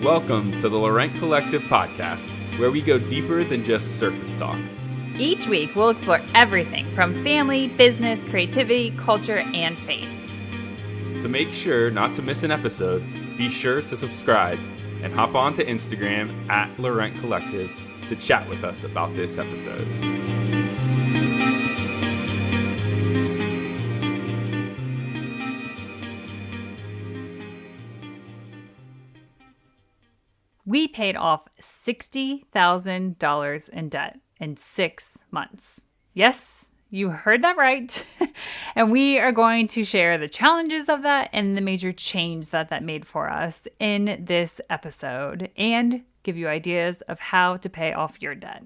Welcome to the Laurent Collective podcast, where we go deeper than just surface talk. Each week, we'll explore everything from family, business, creativity, culture, and faith. To make sure not to miss an episode, be sure to subscribe and hop on to Instagram at Laurent Collective to chat with us about this episode. We paid off $60,000 in debt in 6 months. Yes, you heard that right. And we are going to share the challenges of that and the major change that made for us in this episode and give you ideas of how to pay off your debt.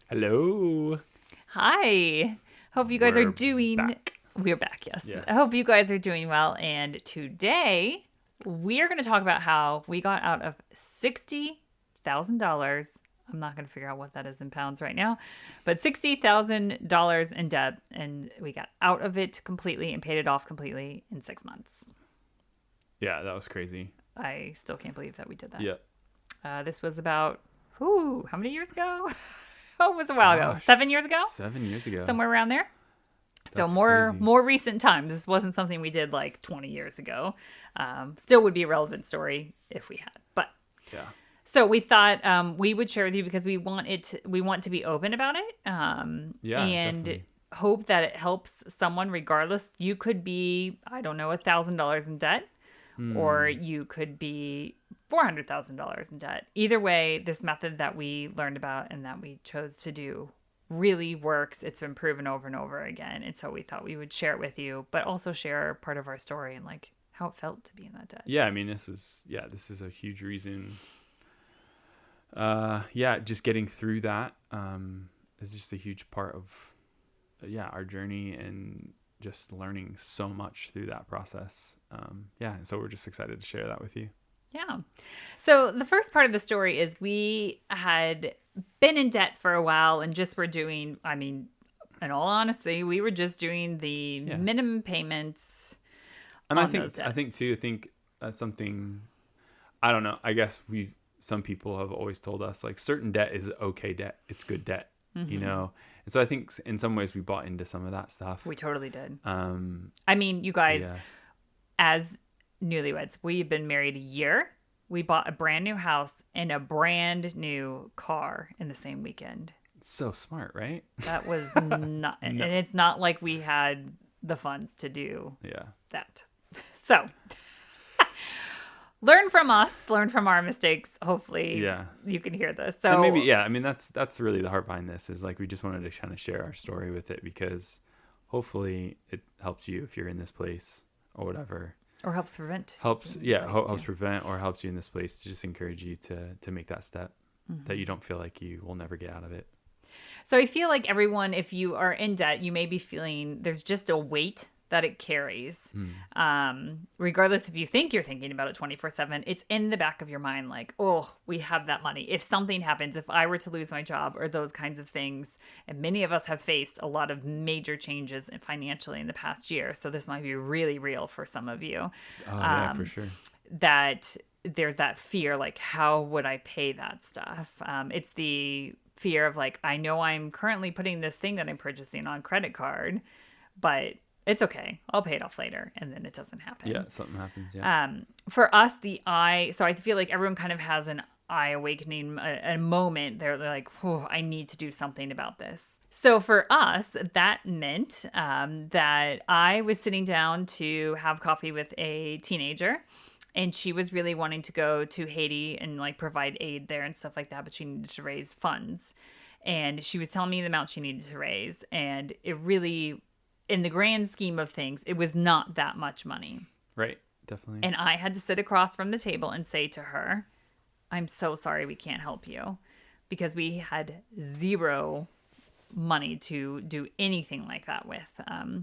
Hello. Hi. Hope you guys are doing... back. We're back, yes. Yes. I hope you guys are doing well. And today... we are going to talk about how we got out of $60,000. I'm not going to figure out what that is in pounds right now, but $60,000 in debt, and we got out of it completely and paid it off completely in 6 months. Yeah, that was crazy. I still can't believe that we did that. Yeah. This was about, how many years ago? Oh, it was a while ago. 7 years ago? 7 years ago. Somewhere around there. That's So crazy. more recent times. This wasn't something we did like 20 years ago. Still would be a relevant story if we had. But Yeah. so we thought we would share with you because we want to be open about it. And definitely. hope that it helps someone regardless. You could be, I don't know, $1,000 in debt, or you could be $400,000 in debt. Either way, this method that we learned about and that we chose to do really works. It's been proven over and over again. And so we thought we would share it with you, but also share part of our story and like how it felt to be in that debt. Yeah, I mean, this is a huge reason. Just getting through that is just a huge part of, our journey and just learning so much through that process. And so we're just excited to share that with you. Yeah. So the first part of the story is we had been in debt for a while and just were doing, in all honesty, we were just doing the minimum payments. And on I think those debts. that's something, I don't know, I guess some people have always told us like certain debt is okay debt. It's good debt, you know? And so I think in some ways we bought into some of that stuff. We totally did. You guys, Yeah. as newlyweds, we've been married a year. We bought a brand new house and a brand new car in the same weekend. It's so smart, right? That was not, and it's not like we had the funds to do that. So learn from us, learn from our mistakes. Hopefully you can hear this. So and maybe, that's really the heart behind this is like, we just wanted to kind of share our story with it because hopefully it helps you if you're in this place or whatever. Or helps prevent. Helps prevent or helps you in this place to just encourage you to make that step that you don't feel like you will never get out of it. So I feel like everyone, if you are in debt, you may be feeling there's just a weight that it carries. Regardless if you think you're thinking about it 24/7, it's in the back of your mind like, oh, we have that money. If something happens, if I were to lose my job or those kinds of things, and many of us have faced a lot of major changes financially in the past year. So this might be really real for some of you. For sure. That there's that fear, like, how would I pay that stuff? It's the fear of like, I know I'm currently putting this thing that I'm purchasing on credit card, but it's okay. I'll pay it off later. And then it doesn't happen. Yeah, something happens. Yeah. For us, so I feel like everyone kind of has an eye awakening, a moment. They're like, I need to do something about this. So for us, that meant that I was sitting down to have coffee with a teenager. And she was really wanting to go to Haiti and like provide aid there and stuff like that. But she needed to raise funds. And she was telling me the amount she needed to raise. And it really, in the grand scheme of things, it was not that much money. Right. Definitely. And I had to sit across from the table and say to her, I'm so sorry we can't help you. Because we had zero money to do anything like that with.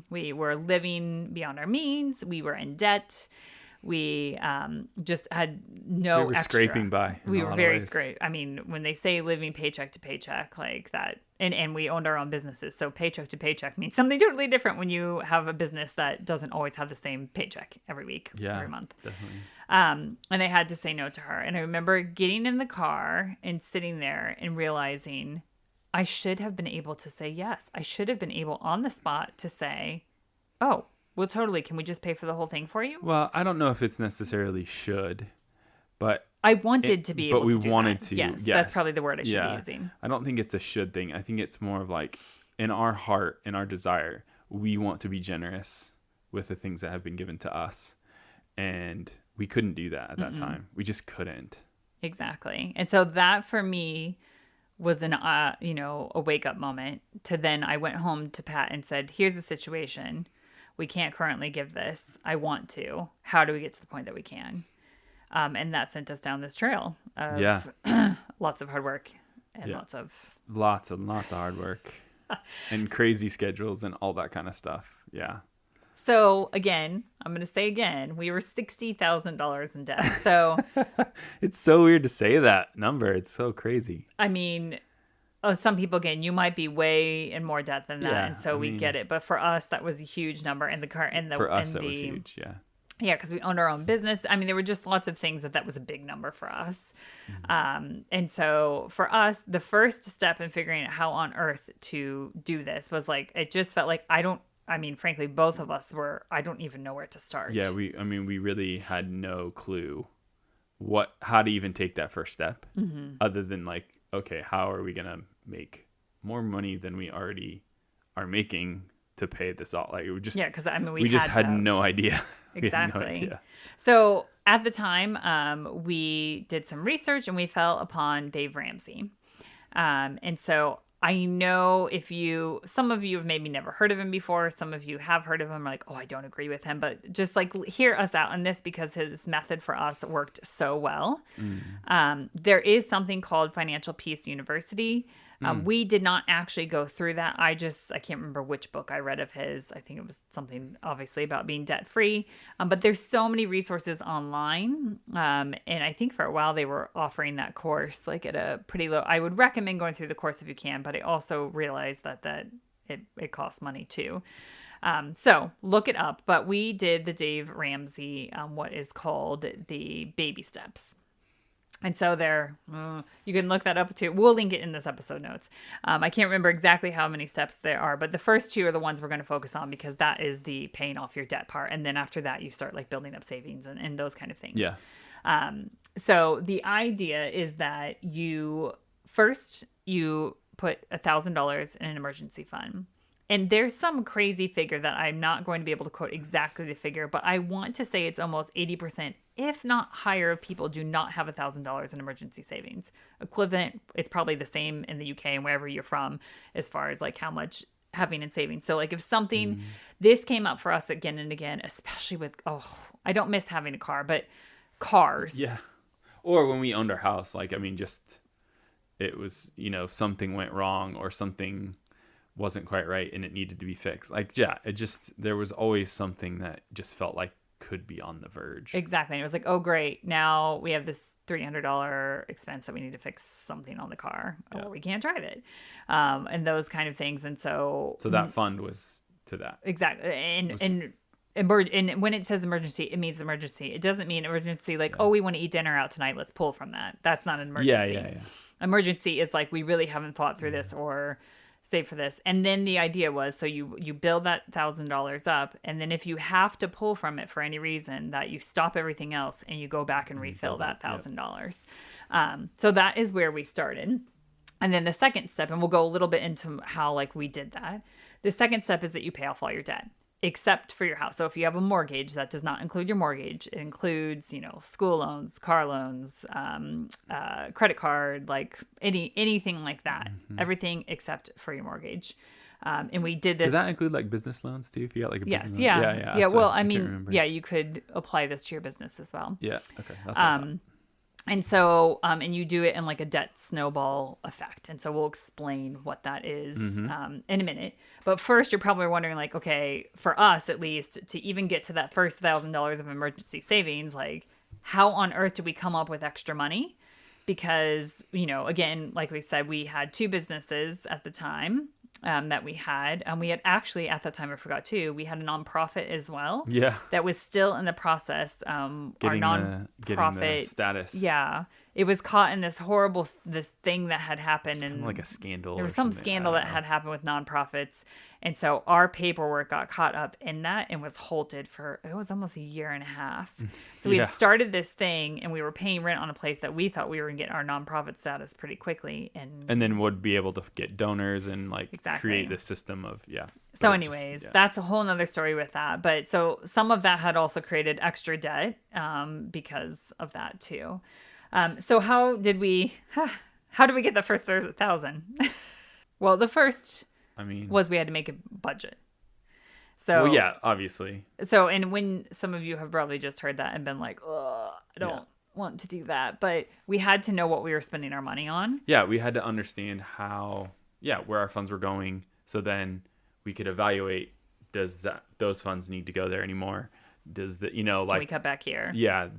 We were living beyond our means. We were in debt. We just had We no were extra. scraping by. In We a were lot of very ways. scrape. I mean, when they say living paycheck to paycheck, like that, and we owned our own businesses, so paycheck to paycheck means something totally different when you have a business that doesn't always have the same paycheck every week, Yeah, every month. definitely. And I had to say no to her. And I remember getting in the car and sitting there and realizing I should have been able to say yes. I should have been able on the spot to say, oh, well, totally. Can we just pay for the whole thing for you? Well, I don't know if it's necessarily should, but I wanted to be but able we to do wanted that. to. Yes, Yes. that's probably the word I should be Yeah. using. I don't think it's a should thing. I think it's more of like in our heart, in our desire, we want to be generous with the things that have been given to us. And we couldn't do that at that time. We just couldn't. Exactly. And so that for me was an a wake up moment to then I went home to Pat and said, here's the situation. We can't currently give this. I want to. How do we get to the point that we can? And that sent us down this trail of Yeah. lots of hard work and Yeah. lots of Lots and lots of hard work and crazy schedules and all that kind of stuff. Yeah. So again, I'm going to say again, we were $60,000 in debt. So It's so weird to say that number. It's so crazy. I mean, some people, again, you might be way in more debt than that, Yeah, and so I we mean- get it. But for us, that was a huge number, and the car and the For us, and that was the huge. Yeah. yeah, because we owned our own business. I mean, there were just lots of things that was a big number for us. And so for us, the first step in figuring out how on earth to do this was like it just felt like I mean, frankly, both of us were. I don't even know where to start. Yeah. We really had no clue how to even take that first step other than like, okay, how are we going to make more money than we already are making to pay this all? Like, it would just, Yeah, because I mean, we just had to- no idea. Exactly. We had no idea. So at the time, we did some research and we fell upon Dave Ramsey. And so I know some of you have maybe never heard of him before. Some of you have heard of him, like, oh, I don't agree with him. But just like hear us out on this because his method for us worked so well. There is something called Financial Peace University. We did not actually go through that. I can't remember which book I read of his. I think it was something obviously about being debt free. But there's so many resources online. And I think for a while they were offering that course like at a pretty low. I would recommend going through the course if you can, but I also realized that it costs money too. So look it up. But we did the Dave Ramsey, what is called the baby steps. And so you can look that up too. We'll link it in this episode notes. I can't remember exactly how many steps there are, but the first two are the ones we're going to focus on because that is the paying off your debt part. And then after that, you start like building up savings and those kind of things. Yeah. So the idea is that you put $1,000 in an emergency fund. And there's some crazy figure that I'm not going to be able to quote exactly the figure, but I want to say it's almost 80%, if not higher, of people do not have $1,000 in emergency savings. Equivalent, it's probably the same in the UK and wherever you're from as far as like how much having in savings. So like if something, this came up for us again and again, especially with, I don't miss having a car, but cars. Yeah. Or when we owned our house, like, I mean, just, it was, something went wrong or something wasn't quite right and it needed to be fixed. Like, yeah, there was always something that just felt like could be on the verge. Exactly. And it was like, oh, great. Now we have this $300 expense that we need to fix something on the car or we can't drive it. And those kind of things. And so that fund was to that. Exactly. And when it says emergency, it means emergency. It doesn't mean emergency like, we want to eat dinner out tonight. Let's pull from that. That's not an emergency. Yeah. Emergency is like, we really haven't thought through this or save for this. And then the idea was, so you build that $1,000 up. And then if you have to pull from it for any reason, that you stop everything else and you go back and refill that $1,000. So that is where we started. And then the second step, and we'll go a little bit into how like we did that. The second step is that you pay off all your debt, except for your house. So if you have a mortgage, that does not include your mortgage. It includes, school loans, car loans, credit card, like anything like that. Everything except for your mortgage. And we did this. Does that include like business loans too? If you got like a yes, business yeah, loan? yeah. Well, I mean, yeah, you could apply this to your business as well. Yeah. Okay. That's what I thought. And so, and you do it in like a debt snowball effect. And so we'll explain what that is Mm-hmm. in a minute. But first, you're probably wondering, like, okay, for us at least, to even get to that first $1,000 of emergency savings, like, how on earth do we come up with extra money? Because, again, like we said, we had two businesses at the time that we had. And we had actually, at that time, I forgot too, we had a nonprofit as well Yeah. that was still in the process. Our Getting the nonprofit, status. yeah, it was caught in this thing that had happened, It's kind of like and a scandal there or was some something. I scandal don't that know. had happened with nonprofits, and so our paperwork got caught up in that and was halted for, it was almost a year and a half. So we had Yeah. started this thing and we were paying rent on a place that we thought we were going to get our nonprofit status pretty quickly, and And then would be able to get donors and like create exactly. the system of, yeah. But So, it just, anyways, yeah. that's a whole nother story with that. But so some of that had also created extra debt because of that too. So how did we get the first 1,000? Well, the first I mean, was we had to make a budget. well, So, yeah, obviously. and when some of you have probably just heard that and been like, oh, I Yeah. don't want to do that. But we had to know what we were spending our money on. Yeah, we had to understand where our funds were going. So then we could evaluate, does those funds need to go there anymore? Does Can we like, cut back here? yeah,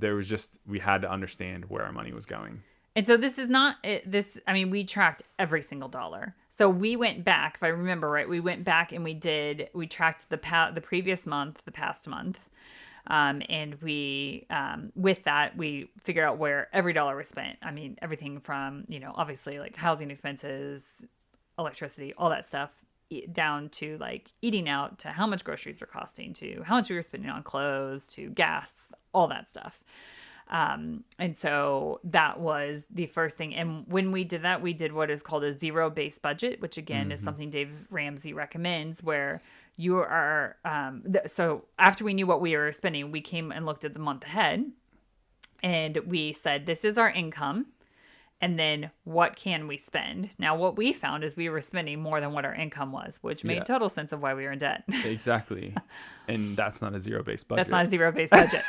we had to understand where our money was going. And so this is not this. I mean, we tracked every single dollar. So we went back, if I remember right, we went back and we tracked the previous month, the past month, and we with that we figured out where every dollar was spent. I mean, everything from obviously like housing expenses, electricity, all that stuff, down to like eating out, to how much groceries were costing, to how much we were spending on clothes, to gas, all that stuff. And so that was the first thing. And when we did that, we did what is called a zero-based budget, which again is Mm-hmm. something Dave Ramsey recommends, where you are. So after we knew what we were spending, we came and looked at the month ahead, and we said, "This is our income." And then what can we spend? Now, what we found is we were spending more than what our income was, which Yeah, made total sense of why we were in debt. exactly. And that's not a zero-based That's budget. not a zero-based budget.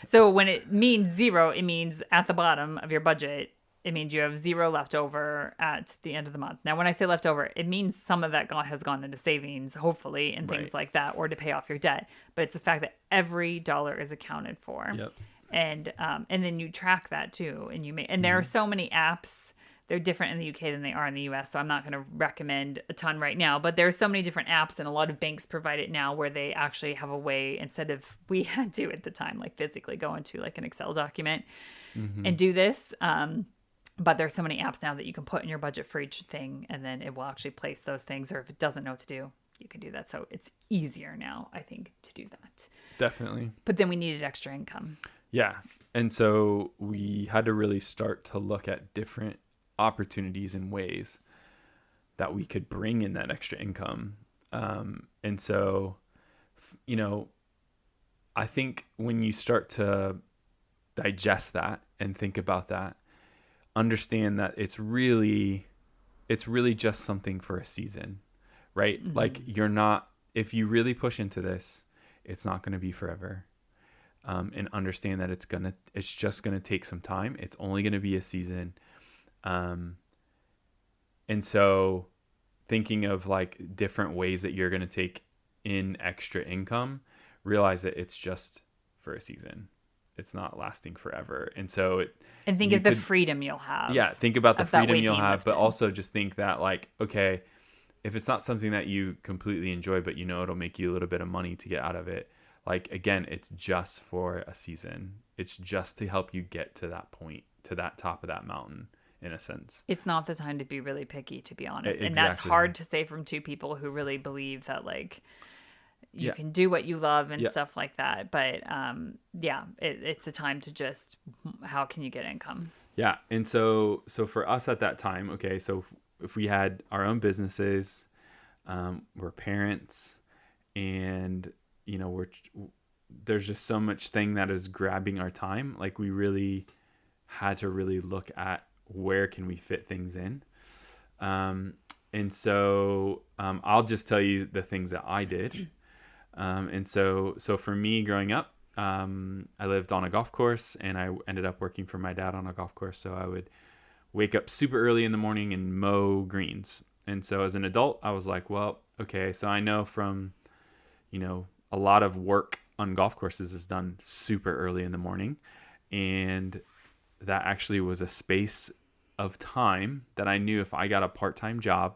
So when it means zero, it means at the bottom of your budget, it means you have zero left over at the end of the month. Now, when I say leftover, it means some of that has gone into savings, hopefully, and things Right. like that, or to pay off your debt. But it's the fact that every dollar is accounted for. Yep. And then you track that too, and there are so many apps. They're different in the UK than they are in the US, so I'm not going to recommend a ton right now. But there are so many different apps, and a lot of banks provide it now, where they actually have a way, instead of we had to at the time, like physically go into like an Excel document Mm-hmm. and do this. But there's so many apps now that you can put in your budget for each thing, and then it will actually place those things. Or if it doesn't know what to do, you can do that. So it's easier now, I think, to do that. Definitely. But then we needed extra income. Yeah. And so we had to really start to look at different opportunities and ways that we could bring in that extra income. And so, I think when you start to digest that and think about that, understand that it's really just something for a season, right? Mm-hmm. Like if you really push into this, it's not going to be forever. And understand that it's just gonna take some time. It's only gonna be a season. And so thinking of like different ways that you're gonna take in extra income, realize that it's just for a season. It's not lasting forever. And so And think of the freedom you'll have. yeah, think about the of that freedom weight you'll being have, but lifted. also just think that like, okay, if it's not something that you completely enjoy, but it'll make you a little bit of money to get out of it. Like, again, it's just for a season. It's just to help you get to that point, to that top of that mountain, in a sense. It's not the time to be really picky, to be honest. And that's Exactly. hard to say from two people who really believe that, like, you Yeah. can do what you love and Yeah. stuff like that. But it's a time to just, how can you get income? Yeah. And so for us at that time, okay, so if we had our own businesses, we're parents, and there's just so much thing that is grabbing our time. Like, we really had to really look at where can we fit things in. And so I'll just tell you the things that I did. And so for me growing up, I lived on a golf course, and I ended up working for my dad on a golf course. So I would wake up super early in the morning and mow greens. And so as an adult, I was like, well, okay, so I know from, a lot of work on golf courses is done super early in the morning. And that actually was a space of time that I knew if I got a part-time job,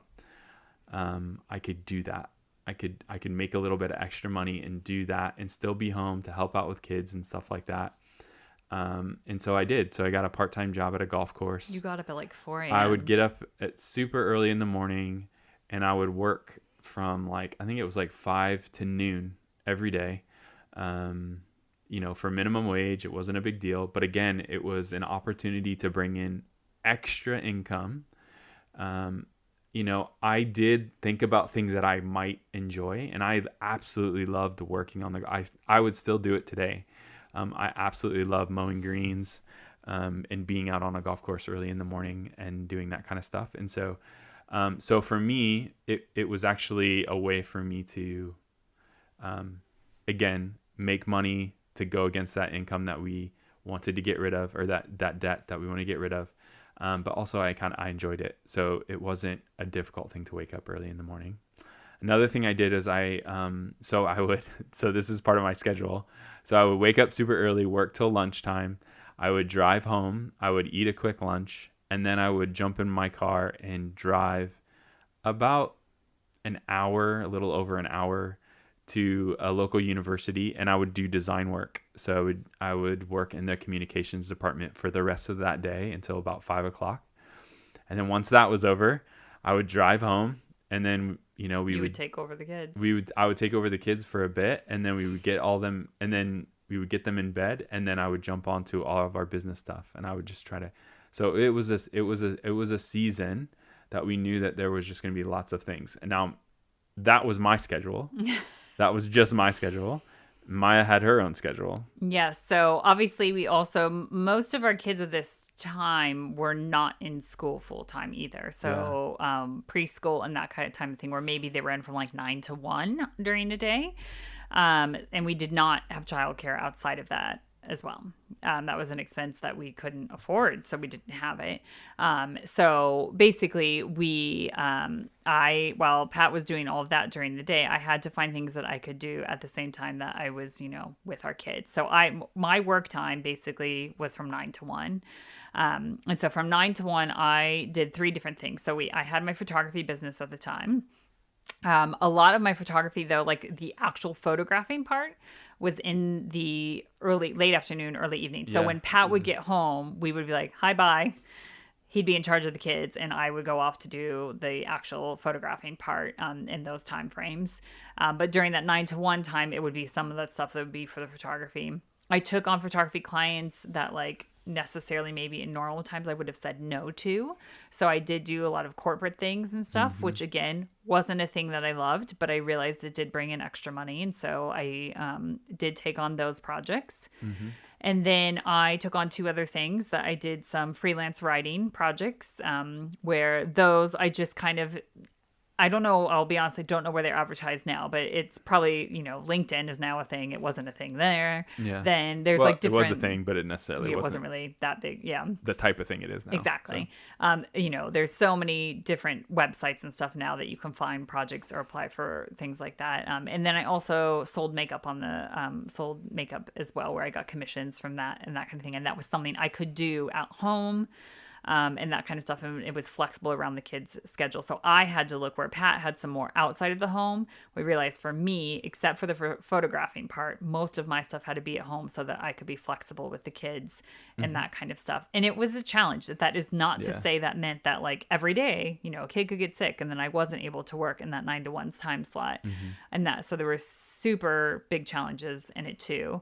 I could do that. I could make a little bit of extra money and do that and still be home to help out with kids and stuff like that. And so I did. So I got a part-time job at a golf course. You got up at like 4 a.m. I would get up at super early in the morning, and I would work from I think it was like 5 to noon every day. For minimum wage. It wasn't a big deal. But again, it was an opportunity to bring in extra income. I did think about things that I might enjoy, and I absolutely loved working on I would still do it today. I absolutely love mowing greens, and being out on a golf course early in the morning and doing that kind of stuff. And so for me, it was actually a way for me to, again, make money to go against that income that we wanted to get rid of, or that debt that we want to get this of. But also I enjoyed it. So it wasn't a difficult thing to wake up early in the morning. Another thing I did is so this is part of my schedule. So I would wake up super early, work till lunchtime. I would drive home. I would eat a quick lunch, and then I would jump in my car and drive about an hour, a little over an hour, to a local university, and I would do design work. So I would work in the communications department for the rest of that day until about 5 o'clock. And then once that was over, I would drive home, and then we would take over the kids. I would take over the kids for a bit, and then we would get all them, and then we would get them in bed, and then I would jump onto all of our business stuff, and I would just try to. So it was a season that we knew that there was just going to be lots of things, and now that was my schedule. That was just my schedule. Maya had her own schedule. Yes. So obviously most of our kids at this time were not in school full time either. So preschool and that kind of time of thing, where maybe they were in from like 9 to 1 during the day. And we did not have childcare outside of that as well. That was an expense that we couldn't afford, so we didn't have it. So basically while Pat was doing all of that during the day, I had to find things that I could do at the same time that I was, with our kids. So my work time basically was from 9 to 1. And so from 9 to 1, I did 3 different things. So I had my photography business at the time. A lot of my photography, though, like the actual photographing part, was in the late afternoon, early evening. So when Pat would get home, we would be like, hi, bye. He'd be in charge of the kids, and I would go off to do the actual photographing part in those time frames. But during that 9 to 1 time, it would be some of that stuff that would be for the photography. I took on photography clients that necessarily maybe in normal times I would have said no to. So I did do a lot of corporate things and stuff, which again wasn't a thing that I loved, but I realized it did bring in extra money. And so I did take on those projects. And then I took on 2 other things that I did some freelance writing projects, where those I just kind of, I don't know, I'll be honest, I don't know where they're advertised now, but it's probably, LinkedIn is now a thing. It wasn't a thing there. Yeah. Then there's different... It was a thing, but it wasn't really that big. Yeah. The type of thing it is now. Exactly. So. There's so many different websites and stuff now that you can find projects or apply for things like that. And then I also sold makeup sold makeup as well, where I got commissions from that and that kind of thing. And that was something I could do at home. And that kind of stuff. And it was flexible around the kids' schedule. So I had to look where Pat had some more outside of the home. We realized for me, except for the photographing part, most of my stuff had to be at home so that I could be flexible with the kids and that kind of stuff. And it was a challenge. That is not to say that meant that every day, a kid could get sick and then I wasn't able to work in that 9 to 1 time slot. And so there were super big challenges in it too.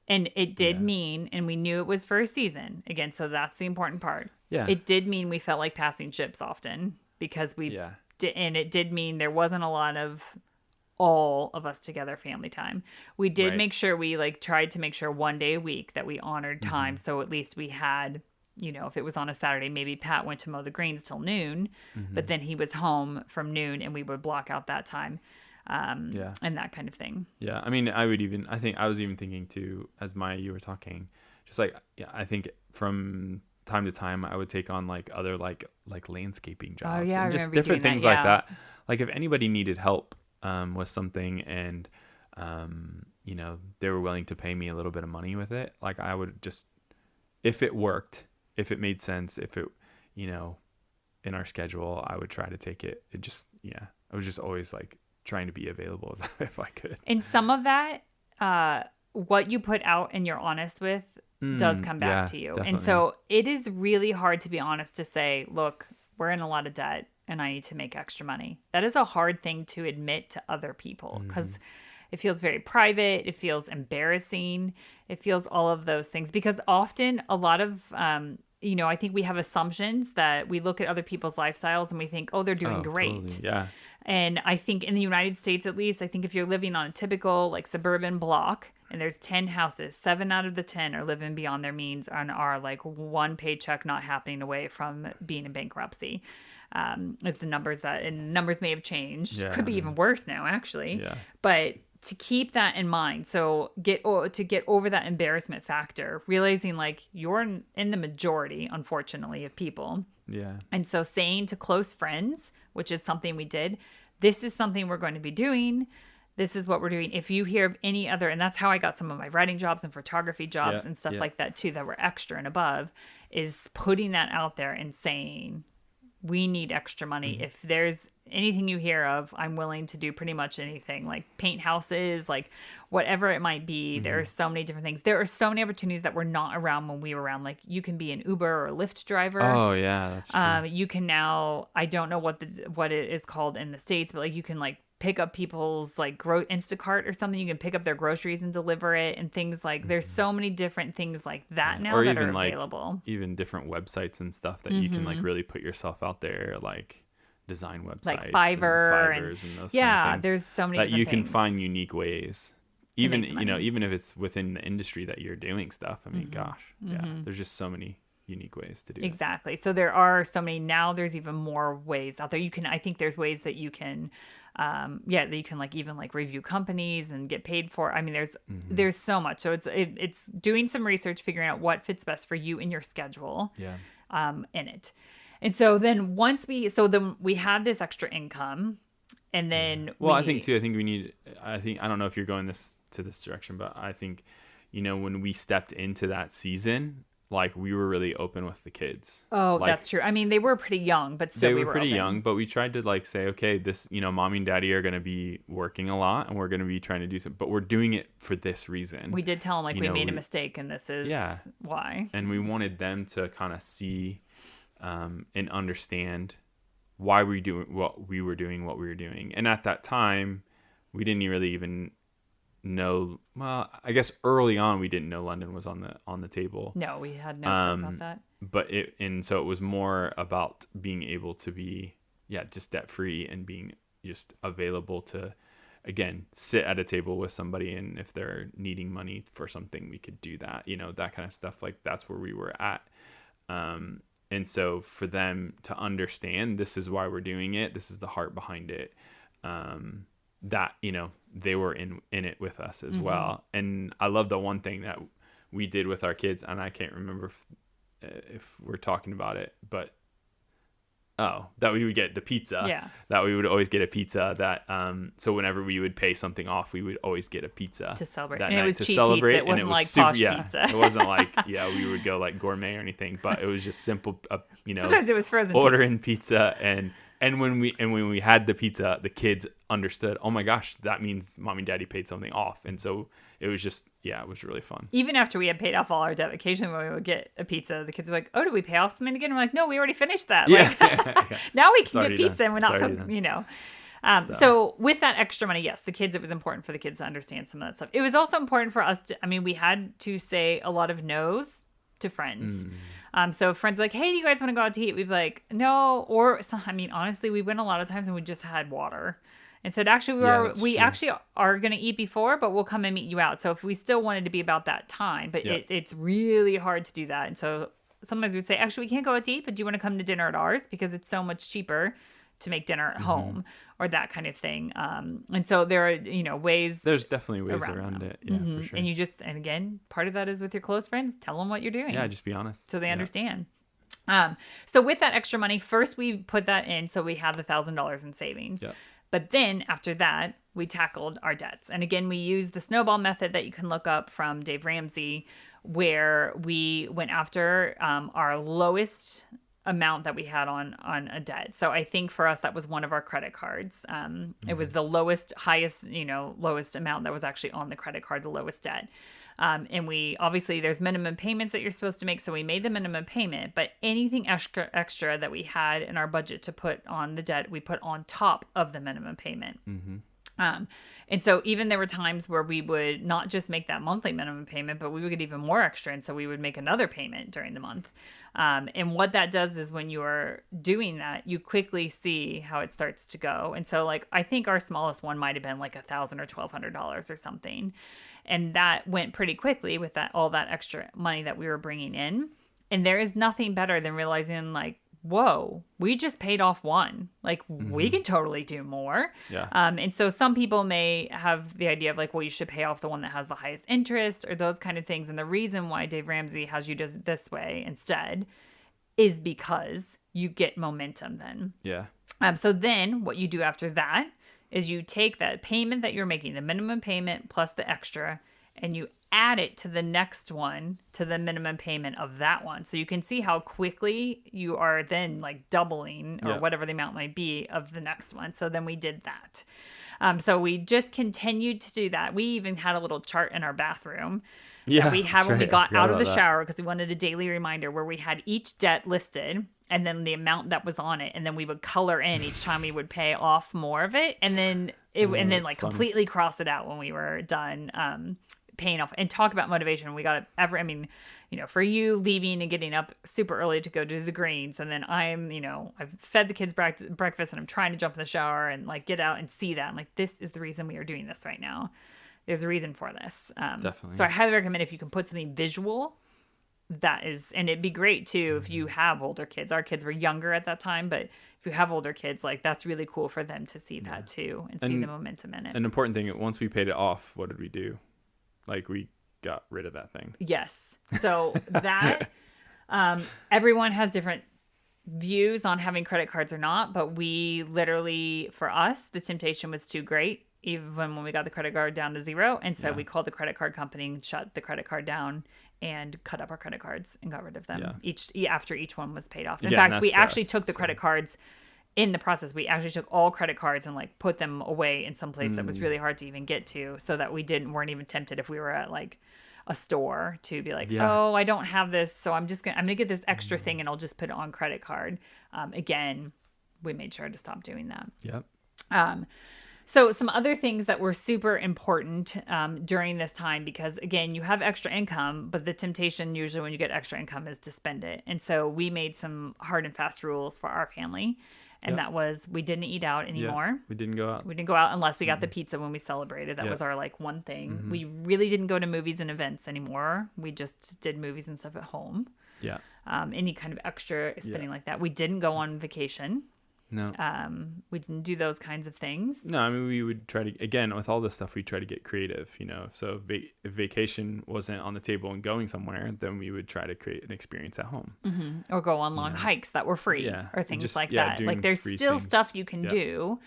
And it did mean, and we knew it was for a season. Again, so that's the important part. Yeah. It did mean we felt like passing ships often because and it did mean there wasn't a lot of all of us together family time. We did make sure we tried to make sure 1 day a week that we honored time. So at least we had, if it was on a Saturday, maybe Pat went to mow the greens till noon, but then he was home from noon and we would block out that time. Yeah. and that kind of thing. Yeah. I mean, I think I was even thinking too, as you were talking, just like, yeah, I think from time to time I would take on like other like landscaping Oh jobs yeah, I and just remember you doing different that. things like Yeah. that. Like if anybody needed help with something and they were willing to pay me a little bit of money with it, like I would just, if it worked, if it made sense, if it, in our schedule, I would try to take it. It just, yeah, I was just always like trying to be available as if I could. And some of that, what you put out and you're honest with does come back Yeah, to you. And definitely. so it is really hard to be honest to say, look, we're in a lot of debt and I need to make extra money. That is a hard thing to admit to other people because it feels very private. It feels embarrassing. It feels all of those things because often a lot of, I think we have assumptions that we look at other people's lifestyles and we think, oh, they're doing Oh, great. totally. Yeah. And I think in the United States, at least, I think if you're living on a typical like suburban block and there's 10 houses, 7 out of the 10 are living beyond their means and are like one paycheck not happening away from being in bankruptcy. Is the numbers and numbers may have changed. Yeah. Could be even worse now, actually. Yeah. But to keep that in mind, so to get over that embarrassment factor, realizing like you're in the majority, unfortunately, of people. Yeah. And so saying to close friends, which is something we did, this is something we're going to be doing. This is what we're doing. If you hear of any other, and that's how I got some of my writing jobs and photography jobs Yeah, and stuff yeah. like that too, that were extra and above, is putting that out there and saying, we need extra money. If there's anything you hear of, I'm willing to do pretty much anything, like paint houses, like whatever it might be. There are so many different things. There are so many opportunities that were not around when we were around. Like you can be an Uber or a Lyft driver. Oh, yeah, that's true. You can now, I don't know what it is called in the States, but like you can like pick up people's like Instacart or something. You can pick up their groceries and deliver it and things like there's so many different things like that now Or that are even like available. even different websites and stuff that you can like really put yourself out there, like design websites, Like Fiverr and Fivers and those yeah, kind of things there's so many that different you can things find unique ways. to Even make money. even if it's within the industry that you're doing stuff. I mean, gosh, yeah, there's just so many unique ways to do it. Exactly. So there are so many now. There's even more ways out there. I think there's ways that you can, that you can like even like review companies and get paid for. I mean, there's so much. So it's doing some research, figuring out what fits best for you in your schedule. Yeah. In it. And so then we had this extra income, and then Well, I think we need. I don't know if you're going this direction, but I think, when we stepped into that season, like we were really open with the kids. Oh, like, that's true. I mean, they were pretty young, but still they we were pretty open. young, but we tried to like say, okay, this, mommy and daddy are going to be working a lot and we're going to be trying to do something, but we're doing it for this reason. We did tell them like we made a mistake and this is why. And we wanted them to kind of see and understand why we doing what we were doing. And at that time, we didn't really even know. Well, I guess early on we didn't know London was on the table. No, we had no clue about that. But so it was more about being able to be just debt free and being just available to, again, sit at a table with somebody, and if they're needing money for something, we could do that. That kind of stuff. Like that's where we were at. And so for them to understand this is why we're doing it, this is the heart behind it, that, they were in it with us as well. And I love the one thing that we did with our kids, and I can't remember if we're talking about it, but that we would get the pizza. Yeah. That we would always get a pizza that, so whenever we would pay something off, we would always get a pizza To celebrate. that And it night was to cheap celebrate. pizza. It And it wasn't was like super, posh pizza. It wasn't like, we would go like gourmet or anything, but it was just simple, Sometimes it was frozen ordering pizza. And when we had the pizza, the kids understood, oh my gosh, that means mom and daddy paid something off. And so it was just, it was really fun. Even after we had paid off all our debt vacation, when we would get a pizza, the kids were like, oh, did we pay off something again? And we're like, no, we already finished that. Yeah. Like, now we can get pizza done. and we're not, So with that extra money, yes, it was important for the kids to understand some of that stuff. It was also important for us we had to say a lot of no's to friends. So if friends like, hey, do you guys want to go out to eat? We'd be like, no. Or, honestly, we went a lot of times and we just had water and said, actually, we actually are going to eat before, but we'll come and meet you out. So if we still wanted to be about that time, but it's really hard to do that. And so sometimes we'd say, actually, we can't go out to eat, but do you want to come to dinner at ours? Because it's so much cheaper to make dinner at home or that kind of thing. And so there are, ways. There's definitely ways around it. Yeah, for sure. And again, part of that is with your close friends. Tell them what you're doing. Yeah, just be honest. So they understand. So with that extra money, first we put that in. So we had the $1,000 in savings. Yeah. But then after that, we tackled our debts. And again, we used the snowball method that you can look up from Dave Ramsey, where we went after our lowest amount that we had on a debt. So I think for us, that was one of our credit cards. It was the lowest amount that was actually on the credit card, the lowest debt. And we obviously there's minimum payments that you're supposed to make. So we made the minimum payment, but anything extra that we had in our budget to put on the debt, we put on top of the minimum payment. And so even there were times where we would not just make that monthly minimum payment, but we would get even more extra. And so we would make another payment during the month. And what that does is when you're doing that, you quickly see how it starts to go. And so I think our smallest one might've been like $1,000 or $1,200 or something. And that went pretty quickly with all that extra money that we were bringing in. And there is nothing better than realizing whoa, we just paid off one. We can totally do more. Yeah. And so some people may have the idea of well, you should pay off the one that has the highest interest or those kind of things. And the reason why Dave Ramsey has you do it this way instead is because you get momentum then. Yeah. So then what you do after that is you take that payment that you're making, the minimum payment plus the extra, and you add it to the next one, to the minimum payment of that one. So you can see how quickly you are then doubling or whatever the amount might be of the next one. So then we did that. So we just continued to do that. We even had a little chart in our bathroom that we had when we got out of the shower because we wanted a daily reminder where we had each debt listed and then the amount that was on it. And then we would color in each time we would pay off more of it. And then completely cross it out when we were done paying off. And talk about motivation. We got for you leaving and getting up super early to go do the greens. And then I've fed the kids breakfast and I'm trying to jump in the shower and get out and see that. I'm this is the reason we are doing this right now. There's a reason for this. Definitely. So I highly recommend if you can put something visual, and it'd be great too if you have older kids. Our kids were younger at that time, but if you have older kids, that's really cool for them to see that too and see the momentum in it. An important thing, once we paid it off, what did we do? We got rid of that thing. Yes. So that everyone has different views on having credit cards or not, but we literally, for us, the temptation was too great even when we got the credit card down to zero. And so we called the credit card company and shut the credit card down and cut up our credit cards and got rid of them after each one was paid off. In fact, we actually took the credit cards in the process. We actually took all credit cards and put them away in some place that was really hard to even get to so that we weren't even tempted if we were at a store to be oh, I don't have this. So I'm going to get this extra thing and I'll just put it on credit card. Again, we made sure to stop doing that. Yep. So some other things that were super important during this time, because again, you have extra income, but the temptation usually when you get extra income is to spend it. And so we made some hard and fast rules for our family. And that was, we didn't eat out anymore. Yeah, we didn't go out. We didn't go out unless we got the pizza when we celebrated. That was our one thing. We really didn't go to movies and events anymore. We just did movies and stuff at home. Yeah. Any kind of extra spending like that. We didn't go on vacation. No. We didn't do those kinds of things. No, we would try to, again, with all this stuff, we try to get creative, So if vacation wasn't on the table and going somewhere, then we would try to create an experience at home. Mm-hmm. Or go on long hikes that were free or things that. There's still stuff you can do.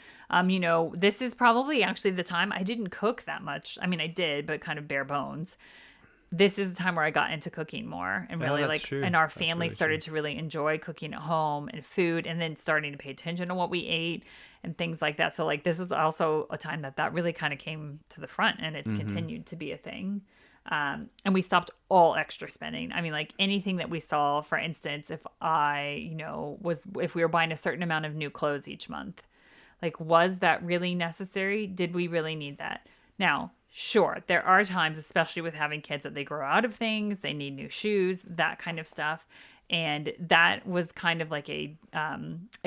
This is probably actually the time I didn't cook that much. I did, but kind of bare bones. This is the time where I got into cooking more and really and our family started to really enjoy cooking at home and food and then starting to pay attention to what we ate and things like that. So this was also a time that really kind of came to the front and it's continued to be a thing. And we stopped all extra spending. Anything that we saw, for instance, if if we were buying a certain amount of new clothes each month, was that really necessary? Did we really need that? Now, sure, there are times, especially with having kids, that they grow out of things, they need new shoes, that kind of stuff. And that was kind of a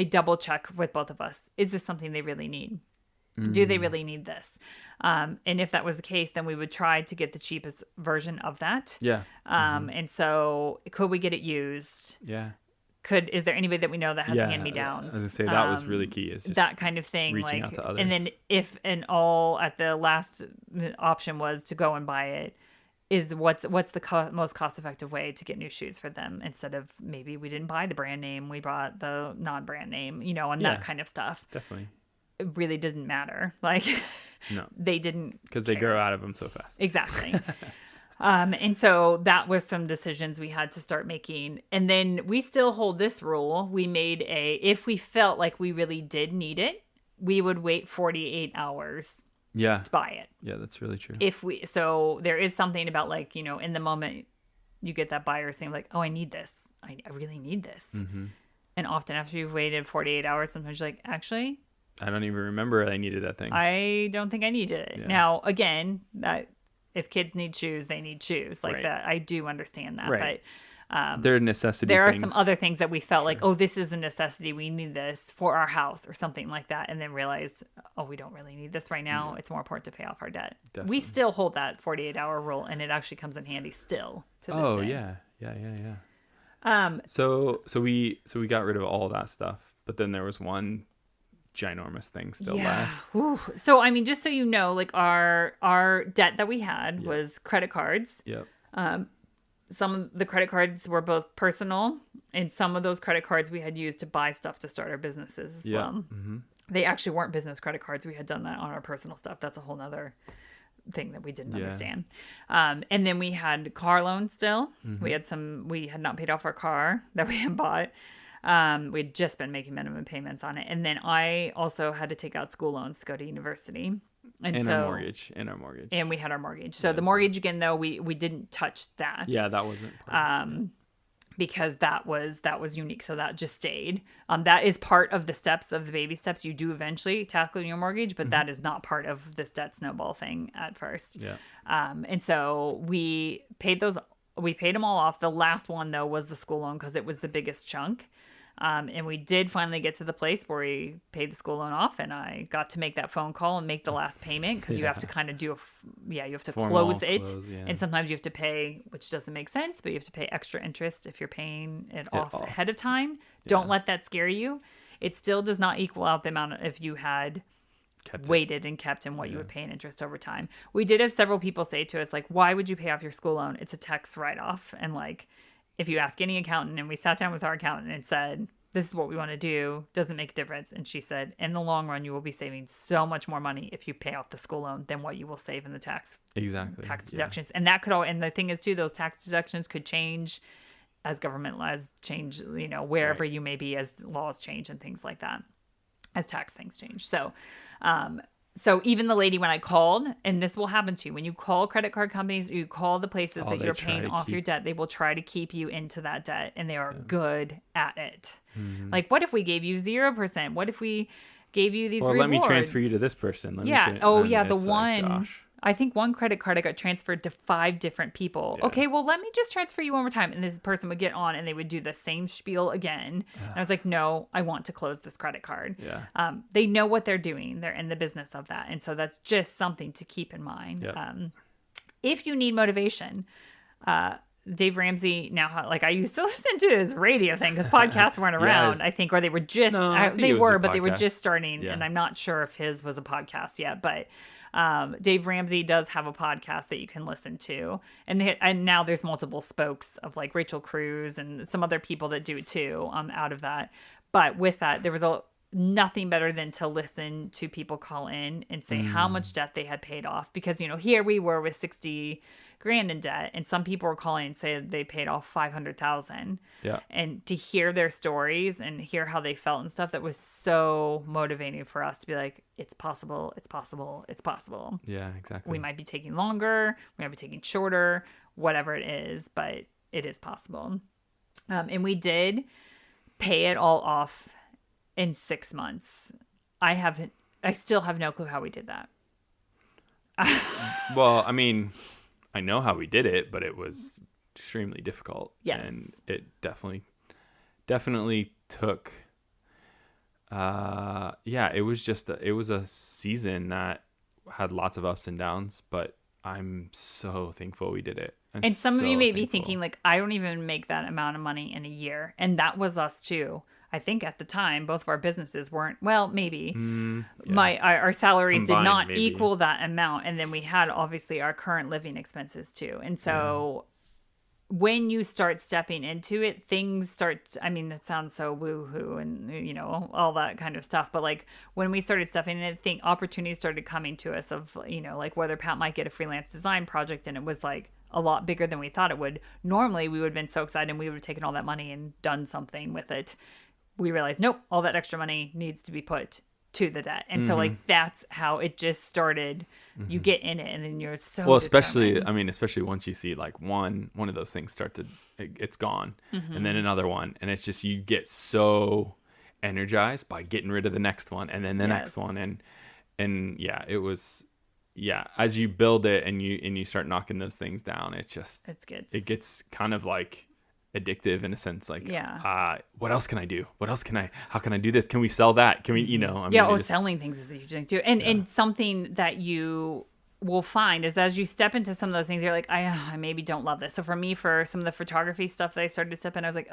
double check with both of us. Is this something they really need? Do they really need this? And if that was the case, then we would try to get the cheapest version of that. Yeah. And so could we get it used? Yeah. is there anybody that we know that has hand-me-downs? I was gonna say that was really key. Is just that kind of thing, reaching like, out to others. and then if and all at the last option was to go and buy it, is what's the most cost-effective way to get new shoes for them, instead of maybe we didn't buy the brand name, we bought the non-brand name, and that kind of stuff. Definitely. It really didn't matter. Like, no, they didn't, because they grow out of them so fast. Exactly. And so that was some decisions we had to start making. And then we still hold this rule. We made if we felt like we really did need it, we would wait 48 hours to buy it. Yeah, that's really true. So there is something about, like, in the moment you get that buyer's thing, like, oh, I need this. I really need this. Mm-hmm. And often after you've waited 48 hours, sometimes you're like, actually, I don't even remember I needed that thing. I don't think I needed it. Yeah. Now, again, if kids need shoes, they need shoes like that. I do understand that. Right. But they're necessity there things. are some other things that we felt like, oh, this is a necessity. We need this for our house or something like that. And then realized, oh, we don't really need this right now. Yeah. It's more important to pay off our debt. Definitely. We still hold that 48-hour rule, and it actually comes in handy still to this day. Yeah. So we got rid of all that stuff, but then there was one ginormous thing still left. Ooh. So, I mean, just so you know, like, our debt that we had was credit cards. Yep. Some of the credit cards were both personal, and some of those credit cards we had used to buy stuff to start our businesses as well. Mm-hmm. They actually weren't business credit cards. We had done that on our personal stuff. That's a whole nother thing that we didn't understand. And then we had car loans still. Mm-hmm. We had not paid off our car that we had bought. We'd just been making minimum payments on it. And then I also had to take out school loans to go to university. And our mortgage. And we had our mortgage. So the mortgage, again, though, we didn't touch that. Yeah, that wasn't part of it. Because that was unique. So that just stayed. That is part of the steps, of the baby steps. You do eventually tackle your mortgage, but that is not part of this debt snowball thing at first. Yeah. And so we paid them all off. The last one, though, was the school loan, because it was the biggest chunk. And we did finally get to the place where we paid the school loan off, and I got to make that phone call and make the last payment, because you have to kind of you have to close it. And sometimes you have to pay, which doesn't make sense, but you have to pay extra interest if you're paying it off ahead of time. Don't let that scare you. It still does not equal out the amount if you had waited and kept in what you would pay in interest over time. We did have several people say to us, like, why would you pay off your school loan? It's a tax write-off. And, like, if you ask any accountant, and we sat down with our accountant and said, this is what we want to do, doesn't make a difference. And she said, in the long run, you will be saving so much more money if you pay off the school loan than what you will save in the tax deductions. And that could and the thing is too, those tax deductions could change as government laws change, wherever you may be, as laws change and things like that, as tax things change. So even the lady, when I called, and this will happen to you, when you call credit card companies, you call the places that you're paying off your debt, they will try to keep you into that debt, and they are good at it. Mm-hmm. Like, what if we gave you 0%? What if we gave you these rewards? Let me transfer you to this person. The one. I think one credit card I got transferred to 5 different people. Yeah. Okay, well, let me just transfer you one more time. And this person would get on and they would do the same spiel again. And I was like, no, I want to close this credit card. Yeah. They know what they're doing. They're in the business of that. And so that's just something to keep in mind. Yep. If you need motivation, Dave Ramsey now, like, I used to listen to his radio thing because podcasts weren't around, I think, or they were just, they were just starting. Yeah. And I'm not sure if his was a podcast yet, but Dave Ramsey does have a podcast that you can listen to, and now there's multiple spokes of, like, Rachel Cruz and some other people that do it too, out of that. But with that, there was nothing better than to listen to people call in and say how much debt they had paid off, because here we were with $60,000 in debt, and some people were calling and say they paid off $500,000. Yeah. And to hear their stories and hear how they felt and stuff, that was so motivating for us to be like, it's possible, it's possible, it's possible. Yeah, exactly. We might be taking longer, we might be taking shorter, whatever it is, but it is possible. And we did pay it all off in 6 months. I still have no clue how we did that. Well, I mean, I know how we did it, but it was extremely difficult. Yes. And it definitely took, it was a season that had lots of ups and downs, but I'm so thankful we did it. I'm And some of you so may be thankful. thinking, like, I don't even make that amount of money in a year. And that was us too. I think at the time, both of our businesses weren't, well, maybe Yeah. our salaries did Combined, not maybe. equal that amount. And then we had obviously our current living expenses too. And Yeah. so when you start stepping into it, things start, I mean, that sounds so woo-hoo and, all that kind of stuff. But like when we started stepping in, I think opportunities started coming to us of, like whether Pat might get a freelance design project, and it was like a lot bigger than we thought it would. Normally we would have been so excited and we would have taken all that money and done something with it. We realized, nope, all that extra money needs to be put to the debt. And so Mm-hmm. like that's how it just started. You Mm-hmm. get in it and then you're Well, so especially, determined. I mean, especially once you see like one of those things start to, it's gone, and then another one, and it's just, you get so energized by getting rid of the next one, and then the next Yes. one, and yeah, it was, yeah, as you build it and you start knocking those things down, It's good. it gets kind of like addictive in a sense, like, Yeah. what else can I do? How can I do this? Can we sell that? Can we, I Yeah, mean, it just, selling things is a huge thing too. And yeah. and something that you will find is as you step into some of those things, you're like, I maybe don't love this. So for me, for some of the photography stuff that I started to step in, I was like,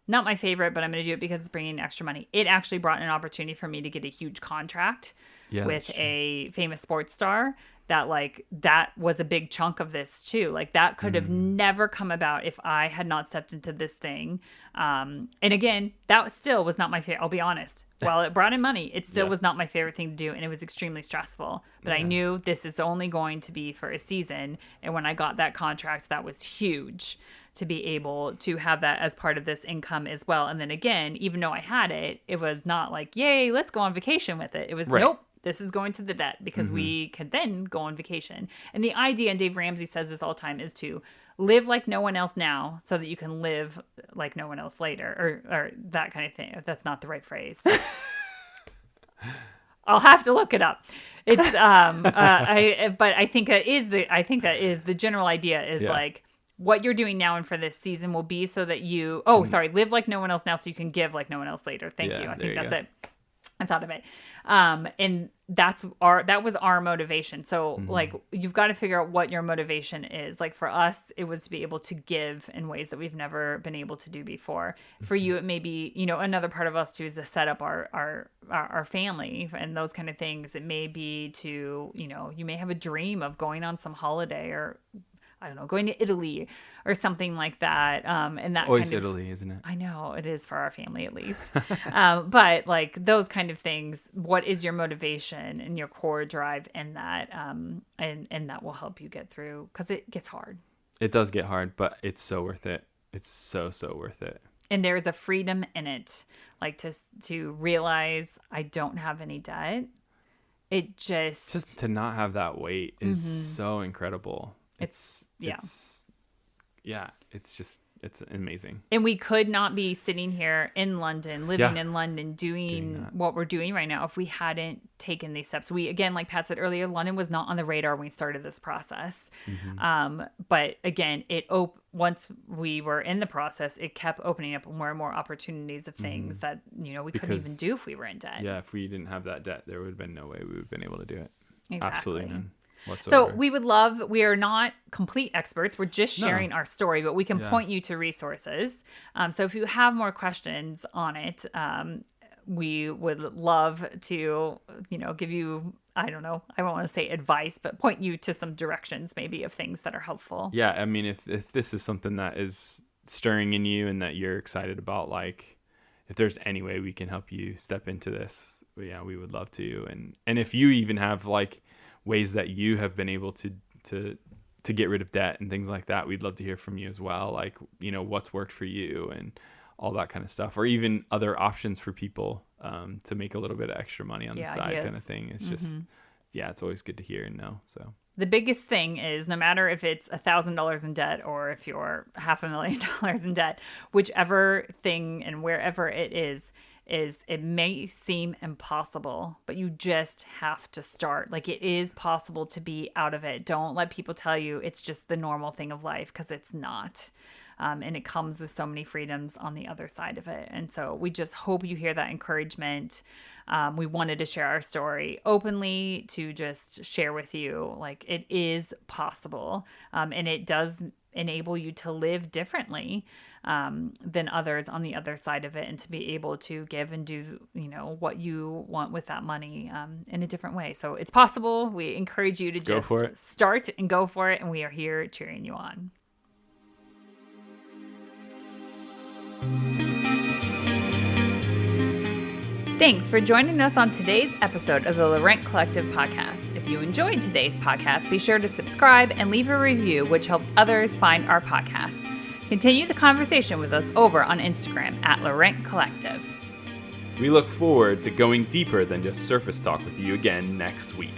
not my favorite, but I'm going to do it because it's bringing extra money. It actually brought an opportunity for me to get a huge contract Yeah, that's with true. a famous sports star that was a big chunk of this too. Like that could have never come about if I had not stepped into this thing. And again, that still was not my favorite. I'll be honest. While it brought in money, it still Yeah. was not my favorite thing to do, and it was extremely stressful. But I Yeah. knew this is only going to be for a season, and when I got that contract, that was huge to be able to have that as part of this income as well. And then again, even though I had it, it was not like, yay, let's go on vacation with it. It was, Right. nope, this is going to the debt because we could then go on vacation. And the idea, and Dave Ramsey says this all the time, is to live like no one else now so that you can live like no one else later, or that kind of thing. If that's not the right phrase. I'll have to look it up. It's but I think that is the general idea is Yeah. like what you're doing now and for this season will be so that you live like no one else now so you can give like no one else later. Thank Yeah, you. I there think you that's go. it. I thought of it. And that was our motivation. So like you've got to figure out what your motivation is. Like for us, it was to be able to give in ways that we've never been able to do before. For you, it may be, another part of us too is to set up our family and those kind of things. It may be to, you may have a dream of going on some holiday or I don't know, going to Italy or something like that. And that Always kind of, Italy, isn't it? I know it is for our family at least. But like those kind of things, what is your motivation and your core drive in that? And that will help you get through because it gets hard. It does get hard, but it's so worth it. It's so worth it. And there is a freedom in it, like to realize I don't have any debt. It Just to not have that weight is so incredible. yeah. It's amazing. And we could not be sitting here in London, living Yeah. in London, doing what we're doing right now if we hadn't taken these steps. We, again, like Pat said earlier, London was not on the radar when we started this process. But again, once we were in the process, it kept opening up more and more opportunities of things that, we couldn't even Because- do if we were in debt. Yeah, if we didn't have that debt, there would have been no way we would have been able to do it. Exactly. Absolutely none So whatsoever. we are not complete experts. We're just sharing our story, but we can Yeah. point you to resources. So if you have more questions on it, we would love to, give you, I don't know, I won't want to say advice, but point you to some directions maybe of things that are helpful. Yeah, I mean, if this is something that is stirring in you and that you're excited about, like, if there's any way we can help you step into this, yeah, we would love to. And if you even have like ways that you have been able to get rid of debt and things like that, we'd love to hear from you as well. Like, what's worked for you and all that kind of stuff, or even other options for people to make a little bit of extra money on the side, ideas. kind of thing. It's just, yeah, it's always good to hear and know. So The biggest thing is no matter if it's $1,000 in debt or if you're $500,000 in debt, whichever thing and wherever it is it may seem impossible, but you just have to start. Like it is possible to be out of it. Don't let people tell you it's just the normal thing of life because it's not. And it comes with so many freedoms on the other side of it. And so we just hope you hear that encouragement. We wanted to share our story openly to just share with you, like, it is possible. And it does enable you to live differently than others on the other side of it, and to be able to give and do, what you want with that money in a different way. So it's possible. We encourage you to Go just for it. start and go for it. And we are here cheering you on. Thanks for joining us on today's episode of the Laurent Collective podcast. If you enjoyed today's podcast, be sure to subscribe and leave a review, which helps others find our podcast. Continue the conversation with us over on Instagram at Laurent Collective. We look forward to going deeper than just surface talk with you again next week.